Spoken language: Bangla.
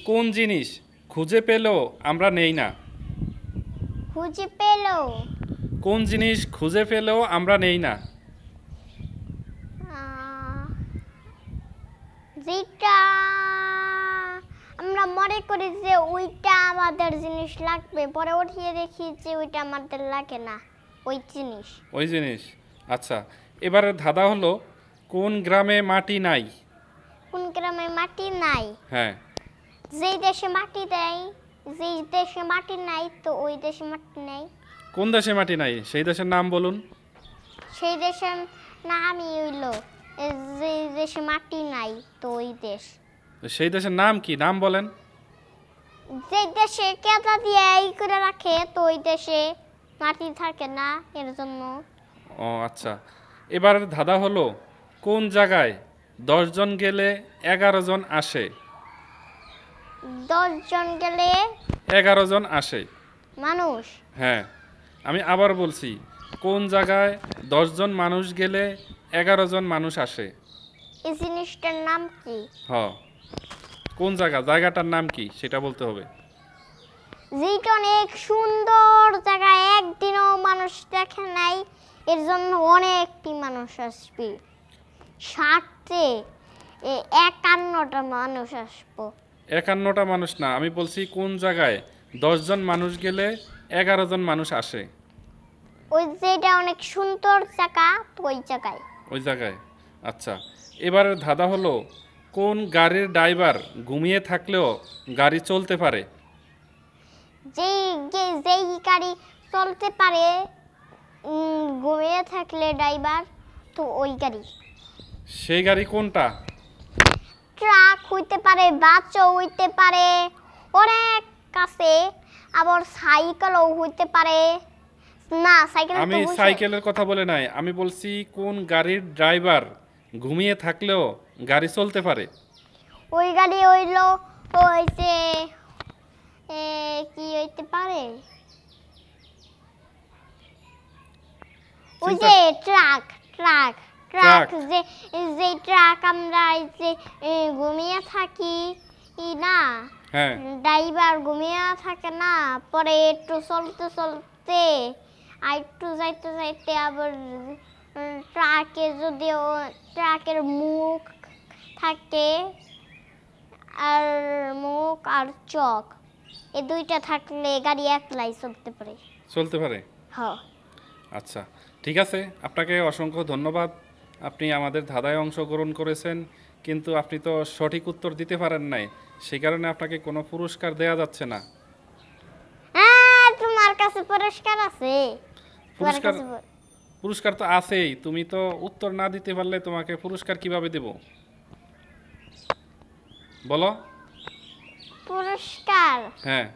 কোন জিনিস খুঁজে পেলেও আমরা নেই না? খুঁজে পেলো কোন জিনিস খুঁজে পেলেও আমরা নেই না? যেটা আমরা মনে করি যে ওইটা আমাদের জিনিস লাগবে, পরে উঠিয়ে দেখি যে ওইটা আমাদের লাগে না ওই জিনিস। ওই জিনিস। আচ্ছা, এবারে ধাঁধা হলো, কোন গ্রামে মাটি নাই? কোন গ্রামে মাটি নাই? হ্যাঁ। যেই দেশে মাটি দেয়, যেই দেশে মাটি নাই তো ওই দেশে মাটি নেই। কোন দেশে মাটি নাই সেই দেশের নাম বলুন। সেই দেশের নামই হইলো যে দেশে মাটি নাই তো ওই দেশ। সেই দেশের নাম কি, নাম বলেন। যে দেশে কেতা দিয়ে এই করে রাখে তো ওই দেশে মাটি থাকে না, এর জন্য। ও আচ্ছা, এবার ধাঁধা হলো, কোন জায়গায় 10 জন গেলে 11 জন আসে? 10 জন গেলে 11 জন আসে। মানুষ। হ্যাঁ, আমি আবার বলছি, কোন জায়গায় 10 জন মানুষ গেলে 11 জন মানুষ আসে? এই জিনিসটার নাম কি? কোন জায়গাটার নাম কি সেটা বলতে হবে। যেটা অনেক সুন্দর জায়গা, একদিনও মানুষ দেখে নাই, এর জন্য অনেকটি মানুষ আসবে। 51টা মানুষ আসবো। 51টা মানুষ না, আমি বলছি কোন জায়গায় 10 জন মানুষ গেলে 11 জন মানুষ আসে। ওই যেটা অনেক সুন্দর জায়গা তো ওই জায়গায়। ওই জায়গায়। আচ্ছা, এবারে ধাঁধা হলো, কোন গাড়ির ড্রাইভার ঘুমিয়ে থাকলেও গাড়ি চলতে পারে? যেই গাড়ি চলতে পারে ঘুমিয়ে থাকলে ড্রাইভার তো ওই গাড়ি। সেই গাড়ি কোনটা? ট্রাক হইতে পারে, বাসও হইতে পারে, অনেক কাছে। আবার সাইকেলও হইতে পারে। না, সাইকেল আমি সাইকেলের কথা বলে নাই, আমি বলছি কোন গাড়ির ড্রাইভার ঘুমিয়ে থাকলেও গাড়ি চলতে পারে। ওই গাড়ি হইলো ওই যে কি হইতে পারে, ওই যে ট্রাক ট্রাক ট্রাক যে যে ট্রাক আমরা এই যে ঘুমিয়ে থাকি না, হ্যাঁ, ড্রাইভার ঘুমিয়ে থাকে না, পরে একটু চলতে চলতে আর একটু যাইতে যাইতে আবার ট্রাকে যদি ট্রাকের মুখ থাকে আর মুখ আর চক, এই দুইটা থাকলে গাড়ি একলাই চলতে পারে। চলতে পারে। হ্যাঁ। আচ্ছা, ঠিক আছে, আপনাকে অসংখ্য ধন্যবাদ। আপনি আমাদের ধাঁধায় অংশগ্রহণ করেছেন, কিন্তু আপনি তো সঠিক উত্তর দিতে পারেন নাই, সেই কারণে আপনাকে কোনো পুরস্কার দেয়া যাচ্ছে না। হ্যাঁ, তোমার কাছে পুরস্কার আছে। পুরস্কার তো আছেই, তুমি তো উত্তর না দিতে পারলে তোমাকে পুরস্কার কিভাবে দেব বলো? পুরস্কার? হ্যাঁ।